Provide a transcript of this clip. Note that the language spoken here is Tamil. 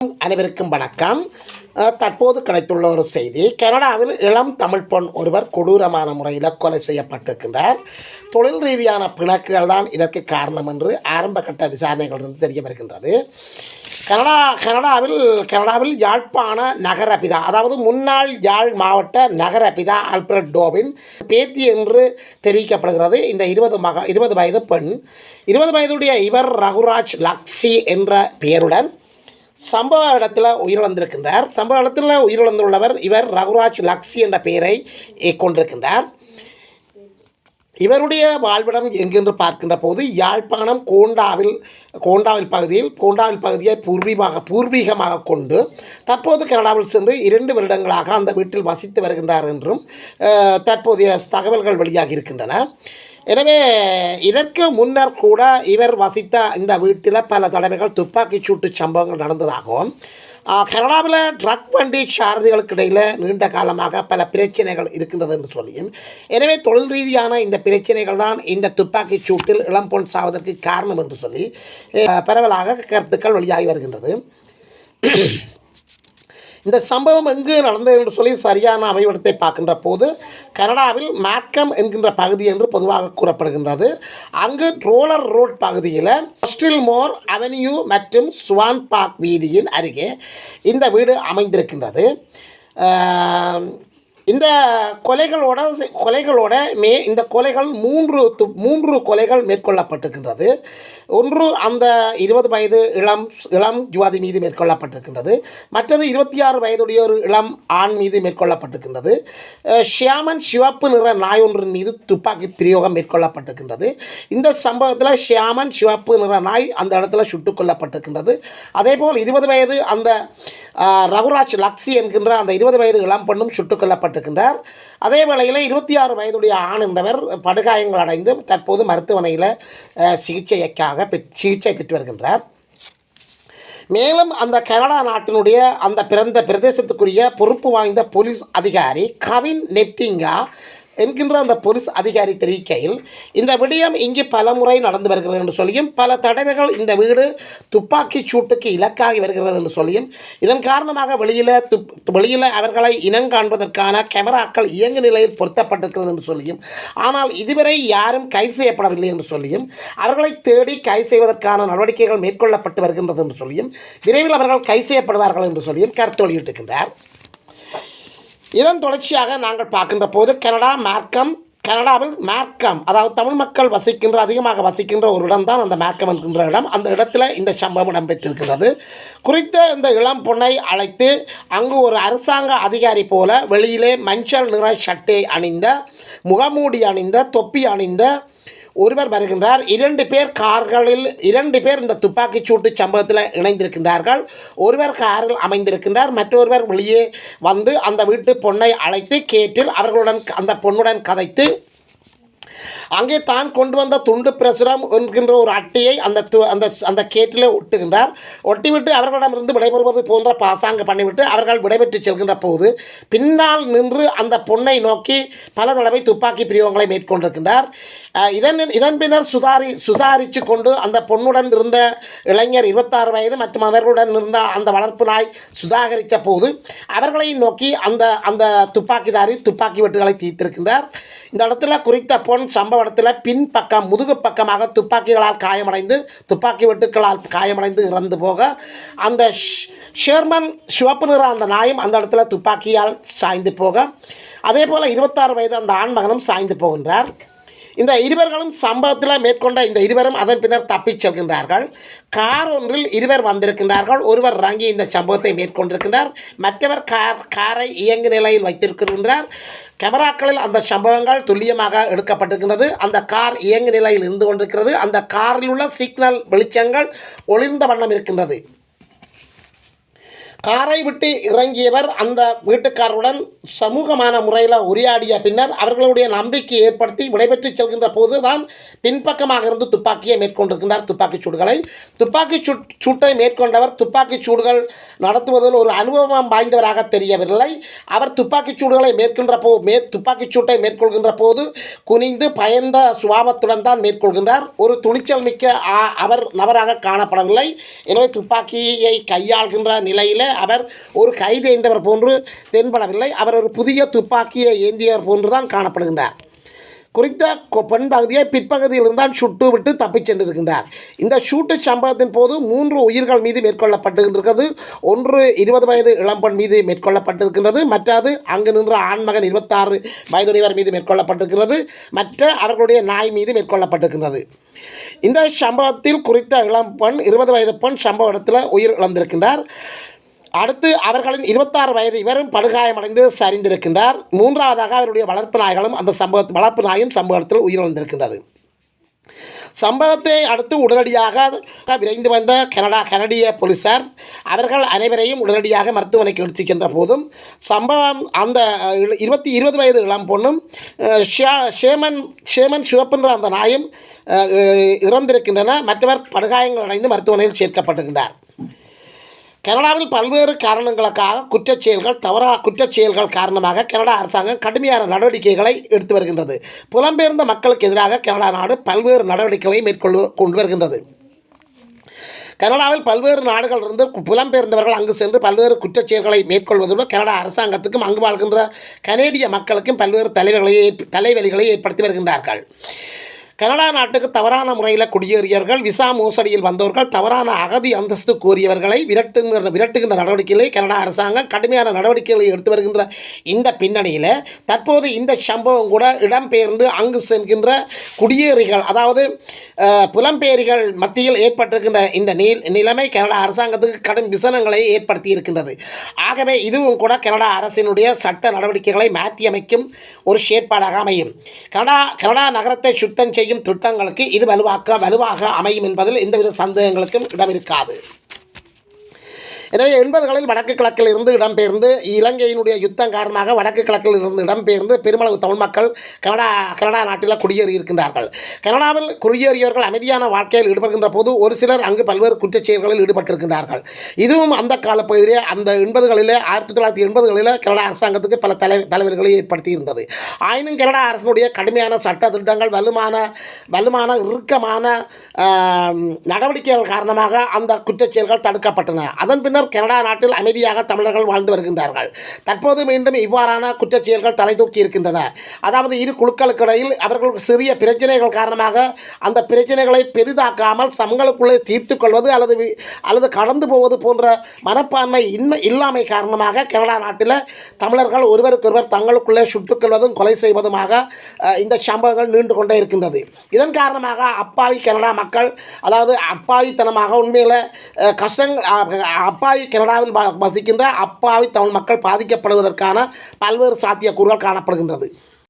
அனைவருக்கும் வணக்கம். தற்போது கிடைத்துள்ள ஒரு செய்தி. கனடாவில் இளம் தமிழ் பெண் ஒருவர் கொடூரமான முறையில் கொலை செய்யப்பட்டிருக்கின்றார். தொழில் ரீதியான பிணக்குகள் தான் இதற்கு காரணம் என்று ஆரம்பகட்ட விசாரணைகளிலிருந்து தெரிய வருகின்றது. கனடாவில் யாழ்ப்பாண நகரபிதா, அதாவது முன்னாள் யாழ் மாவட்ட நகரபிதா ஆல்பிரட் டோபின் பேத்தி என்று தெரிவிக்கப்படுகிறது. இந்த 20 வயது பெண், 20 வயதுடைய இவர் ரகுராஜ் லக்ஷி என்ற பெயருடன் சம்பவ இடத்தில் உயிரிழந்திருக்கின்றார். சம்பவ இடத்தில் உயிரிழந்துள்ளவர் இவர் ரகுராஜ் லக்ஷி என்ற பெயரை கொண்டிருக்கின்றார். இவருடைய வாழ்விடம் எங்கென்று பார்க்கின்ற போது யாழ்ப்பாணம் கோண்டாவில் பகுதியை பூர்வீகமாக கொண்டு தற்போது கனடாவில் சென்று 2 வருடங்களாக அந்த வீட்டில் வசித்து வருகின்றார் என்றும் தற்போதைய தகவல்கள் வெளியாகி இருக்கின்றன. எனவே இதற்கு முன்னர் கூட இவர் வசித்த இந்த வீட்டில் பல தடவைகள் துப்பாக்கிச் சூட்டு சம்பவங்கள் நடந்ததாகவும், கனடாவில் ட்ரக் வண்டி சாரதிகளுக்கு இடையில் நீண்ட காலமாக பல பிரச்சனைகள் இருக்கின்றது என்று சொல்லியும், எனவே தொழில் ரீதியான இந்த பிரச்சனைகள் தான் இந்த துப்பாக்கிச் சூட்டில் இளம்பொன் சாவதற்கு காரணம் என்று சொல்லி பரவலாக கருத்துக்கள் வெளியாகி வருகின்றது. இந்த சம்பவம் எங்கு நடந்தது என்று சொல்லி சரியான அமைவிடத்தை பார்க்கின்ற போது கனடாவில் மேக்கம் என்கின்ற பகுதி என்று பொதுவாக கூறப்படுகின்றது. அங்கு ரோலர் ரோட் பகுதியில் ஸ்டில்மோர் அவென்யூ மற்றும் ஸ்வான் பார்க் வீதியின் அருகே இந்த வீடு அமைந்திருக்கின்றது. இந்த கொலைகளோட இந்த கொலைகள் மூன்று கொலைகள் மேற்கொள்ளப்பட்டிருக்கின்றது. ஒன்று அந்த 20 வயது இளம் யுவதி மீது மேற்கொள்ளப்பட்டிருக்கின்றது. மற்றது 26 வயதுடைய ஒரு இளம் ஆண் மீது மேற்கொள்ளப்பட்டிருக்கின்றது. ஷியாமன் சிவப்பு நிற நாய் ஒன்றின் மீது துப்பாக்கி பிரயோகம் மேற்கொள்ளப்பட்டிருக்கின்றது. இந்த சம்பவத்தில் ஷியாமன் சிவப்பு நிற நாய் அந்த இடத்துல சுட்டுக் கொல்லப்பட்டிருக்கின்றது. அதேபோல் 20 வயது அந்த ரகுராஜ் லக்ஷி என்கின்ற அந்த 20 வயது இளம் பெண்ணும் சுட்டுக் கொல்லப்பட்டிருக்கின்றார். அதே வேளையில் 26 வயதுடைய ஆண் என்றவர் படுகாயங்கள் அடைந்து தற்போது மருத்துவமனையில் சிகிச்சை பெற்று வருகின்றார். மேலும் அந்த கனடா நாட்டினுடைய அந்த பிறந்த பிரதேசத்துக்குரிய பொறுப்பு வாய்ந்த போலீஸ் அதிகாரி கவின் நெப்டிங்கா என்கின்ற அந்த போலீஸ் அதிகாரி தெரிவிக்கையில், இந்த விடயம் இங்கு பல முறை நடந்து வருகிறது என்று சொல்லியும், பல தடவைகள் இந்த வீடு துப்பாக்கி சூட்டுக்கு இலக்காகி வருகிறது என்று சொல்லியும், இதன் காரணமாக வெளியில் அவர்களை இனங்காண்பதற்கான கேமராக்கள் இயங்கு நிலையில் பொருத்தப்பட்டிருக்கிறது என்று சொல்லியும், ஆனால் இதுவரை யாரும் கைது செய்யப்படவில்லை என்று சொல்லியும், அவர்களை தேடி கைது செய்வதற்கான நடவடிக்கைகள் மேற்கொள்ளப்பட்டு வருகின்றது என்று சொல்லியும், விரைவில் அவர்கள் கைது செய்யப்படுவார்கள் என்று சொல்லியும் கருத்து வெளியிட்டிருக்கின்றார். இதன் தொடர்ச்சியாக நாங்கள் பார்க்கின்ற போது கனடாவில் மேக்கம், அதாவது தமிழ் மக்கள் அதிகமாக வசிக்கின்ற ஒரு இடம் தான் அந்த மேக்கம் என்கின்ற இடம். அந்த இடத்துல இந்த சம்பவம் இடம்பெற்றிருக்கிறது. குறித்த இந்த இளம் பொண்ணை அழைத்து அங்கு ஒரு அரசாங்க அதிகாரி போல வெளியிலே மஞ்சள் நிற சட்டை அணிந்த, முகமூடி அணிந்த, தொப்பி அணிந்த ஒருவர் வருகின்றார். 2 பேர் இந்த துப்பாக்கிச் சூட்டு சம்பவத்தில் இணைந்திருக்கின்றார்கள். ஒருவர் காரில் அமைந்திருக்கின்றார், மற்றொருவர் வெளியே வந்து அந்த வீட்டு பொண்ணை அழைத்து கேட்டில் அவர்களுடன் அந்த பொண்ணுடன் கதைத்து அங்கே தான் கொண்டு வந்த துண்டு பிரசுரம் என்கின்ற ஒரு அட்டையை அந்த கேட்டிலே ஒட்டுகின்றார். ஒட்டிவிட்டு அவர்களிடமிருந்து விடைபெறுவது போன்ற பாசாங்கு பண்ணிவிட்டு அவர்கள் விடைபெற்று செல்கின்ற போது பின்னால் நின்று அந்த பொண்ணை நோக்கி பல தடவை துப்பாக்கி பிரயோகங்களை மேற்கொண்டிருக்கின்றார். இதன் பின்னர் சுதாரித்து கொண்டு அந்த பொண்ணுடன் இருந்த இளைஞர் 26 வயது மற்றும் அவர்களுடன் இருந்த அந்த வளர்ப்பு நாய் சுதாகரித்த போது அவர்களை நோக்கி அந்த துப்பாக்கிதாரி துப்பாக்கி வெட்டுகளை தீர்த்திருக்கின்றார். இந்த இடத்துல குறித்த பொன் சம்பவ இடத்துல பின்பக்கம் முதுகு பக்கமாக துப்பாக்கி வெட்டுக்களால் காயமடைந்து இறந்து போக, அந்த ஷெர்மன் சிவப்பு நிற அந்த நாயும் அந்த இடத்துல துப்பாக்கியால் சாய்ந்து போக, அதே போல் 26 வயது அந்த ஆண்மகனும் சாய்ந்து போகின்றார். இந்த இருவர்களும் சம்பவத்தில் மேற்கொண்ட இந்த இருவரும் அதன் பின்னர் தப்பிச் செல்கின்றார்கள். கார் ஒன்றில் இருவர் வந்திருக்கின்றார்கள். ஒருவர் இறங்கி இந்த சம்பவத்தை மேற்கொண்டிருக்கின்றார், மற்றவர் காரை இயங்கு நிலையில் வைத்திருக்கின்றார். கேமராக்களில் அந்த சம்பவங்கள் துல்லியமாக எடுக்கப்பட்டிருக்கின்றது. அந்த கார் இயங்கு நிலையில் இருந்து கொண்டிருக்கிறது. அந்த காரில் உள்ள சிக்னல் வெளிச்சங்கள் ஒளிர்ந்த வண்ணம் இருக்கின்றது. காரை விட்டு இறங்கியவர் அந்த வீட்டுக்காரருடன் சமூகமான முறையில் உரையாடிய பின்னர் அவர்களுடைய நம்பிக்கை ஏற்படுத்தி விடைபெற்று செல்கின்ற போது தான் பின்பக்கமாக இருந்து துப்பாக்கியை மேற்கொண்டிருக்கின்றார். துப்பாக்கிச் சூடுகளை சூட்டை மேற்கொண்டவர் துப்பாக்கிச் சூடுகள் நடத்துவதில் ஒரு அனுபவம் வாய்ந்தவராக தெரியவில்லை. அவர் துப்பாக்கிச் சூடுகளை துப்பாக்கிச் சூட்டை மேற்கொள்கின்ற போது குனிந்து பயந்த சுபாவத்துடன் தான் மேற்கொள்கின்றார். ஒரு துணிச்சல் மிக்க அவர் நபராக காணப்படவில்லை. எனவே துப்பாக்கியை கையாள்கின்ற நிலையில் அவர் ஒரு கைது ஏந்தவர் போன்று தென்படவில்லை. அவர் ஒரு புதிய துப்பாக்கியை ஏந்தியவர் போன்றுதான் காணப்படுகின்றார். குறித்த பெண் பகுதியை பிற்பகுதியில் இருந்தால் சுட்டு விட்டு தப்பிச் சென்றிருக்கின்றார். இந்த ஷூட்டு சம்பவத்தின் போது 3 உயிர்கள் மீது மேற்கொள்ளப்பட்டிருக்கிறது. ஒன்று 20 வயது இளம்பெண் மீது மேற்கொள்ளப்பட்டிருக்கின்றது. மற்றது அங்கு நின்ற ஆண்மகன் 26 வயதுடையவர் மீது மேற்கொள்ளப்பட்டிருக்கிறது. மற்ற அவர்களுடைய நாய் மீது மேற்கொள்ளப்பட்டிருக்கின்றது. இந்த சம்பவத்தில் குறித்த இளம்பெண் 20 வயது பெண் சம்பவ இடத்தில் உயிர் இழந்திருக்கின்றார். அடுத்து அவர்களின் 26 வயது இவரும் படுகாயமடைந்து சரிந்திருக்கின்றார். மூன்றாவதாக அவருடைய வளர்ப்பு நாயும் சம்பவத்தில் உயிரிழந்திருக்கின்றது. சம்பவத்தை அடுத்து உடனடியாக விரைந்து வந்த கனடிய போலீசார் அவர்கள் அனைவரையும் உடனடியாக மருத்துவமனைக்கு எடுத்துச் சென்ற போதும் சம்பவம் அந்த 20 வயது இளம் பொண்ணும் ஷேமன் சிவப்புன்ற அந்த நாயும் இறந்திருக்கின்றன. மற்றவர் படுகாயங்கள் அடைந்து மருத்துவமனையில் சேர்க்கப்பட்டிருக்கின்றார். கனடாவில் பல்வேறு காரணங்களுக்காக குற்றச்செயல்கள் காரணமாக கனடா அரசாங்கம் கடுமையான நடவடிக்கைகளை எடுத்து வருகின்றது. புலம்பெயர்ந்த மக்களுக்கு எதிராக கனடா நாடு பல்வேறு நடவடிக்கைகளை கொண்டு வருகின்றது. கனடாவில் பல்வேறு நாடுகளிலிருந்து புலம்பெயர்ந்தவர்கள் அங்கு சென்று பல்வேறு குற்றச்செயல்களை மேற்கொள்வதுடன் கனடா அரசாங்கத்துக்கும் அங்கு வாழ்கின்ற கனேடிய மக்களுக்கும் பல்வேறு தலைவலிகளை ஏற்படுத்தி வருகின்றார்கள். கனடா நாட்டுக்கு தவறான முறையில் குடியேறியவர்கள், விசா மோசடியில் வந்தவர்கள், தவறான அகதி அந்தஸ்து கோரியவர்களை விரட்டுகின்ற நடவடிக்கைகளை கனடா அரசாங்கம் கடுமையான நடவடிக்கைகளை எடுத்து வருகின்ற இந்த பின்னணியில் தற்போது இந்த சம்பவம் கூட இடம்பெயர்ந்து அங்கு செல்கின்ற குடியேறிகள், அதாவது புலம்பெயரிகள் மத்தியில் ஏற்பட்டிருக்கின்ற இந்த நிலைமை கனடா அரசாங்கத்துக்கு கடும் விசனங்களை ஏற்படுத்தி இருக்கின்றது. ஆகவே இதுவும் கூட கனடா அரசினுடைய சட்ட நடவடிக்கைகளை மாற்றியமைக்கும் ஒரு செயற்பாடாக அமையும். கனடா நகரத்தை சுத்தம் செய்யும் திட்டங்களுக்கு இது வலுவாக அமையும் என்பதில் எந்தவித சந்தேகங்களுக்கும் இடமிருக்காது. எனவே 80களில் வடக்கு கிழக்கில் இருந்து இடம்பெயர்ந்து இலங்கையினுடைய யுத்தம் காரணமாக வடக்கு கிழக்கில் இருந்து இடம்பெயர்ந்து பெருமளவு தமிழ் மக்கள் கனடா நாட்டில் குடியேறி இருக்கின்றார்கள். கனடாவில் குடியேறியவர்கள் அமைதியான வாழ்க்கையில் ஈடுபடுகின்ற போது ஒரு சிலர் அங்கு பல்வேறு குற்றச்செயல்களில் ஈடுபட்டிருக்கின்றார்கள். இதுவும் அந்த காலப்பகுதியிலே அந்த 1980களில் கனடா அரசாங்கத்துக்கு பல தலைவர்களை ஏற்படுத்தி இருந்தது. ஆயினும் கனடா அரசினுடைய கடுமையான சட்ட திட்டங்கள் வலுமான இறுக்கமான நடவடிக்கைகள் காரணமாக அந்த குற்றச்செயல்கள் தடுக்கப்பட்டன. அதன் பின்னர் கனடா நாட்டில் அமைதியாக தமிழர்கள் வாழ்ந்து வருகின்றார்கள். தற்போது மீண்டும் இவ்வாறான குற்றச்செயல்கள் தலை தூக்கி இருக்கின்றன. அதாவது இரு குழுக்களுக்கு இடையில் அவர்களுக்கு சிறிய பிரச்சனைகள் காரணமாக அந்த பிரச்சனைகளை பெரிதாக்காமல் தங்களுக்குள்ளே தீர்த்து கொள்வது அல்லது கடந்து போவது போன்ற மனப்பான்மை இல்லாமை காரணமாக கனடா நாட்டில் தமிழர்கள் ஒருவருக்கொருவர் தங்களுக்குள்ளே சுட்டுக்கொள்வதும் கொலை செய்வதுமாக இந்த சம்பவங்கள் நீண்டு கொண்டே இருக்கின்றது. இதன் காரணமாக அப்பாவி கனடா மக்கள், அதாவது அப்பாவித்தனமாக உண்மையில் அப்பாவி கனடாவில் வசிக்கின்ற அப்பாவி தமிழ் மக்கள் பாதிக்கப்படுவதற்கான பல்வேறு சாத்தியக்கூறுகள் காணப்படுகின்றது.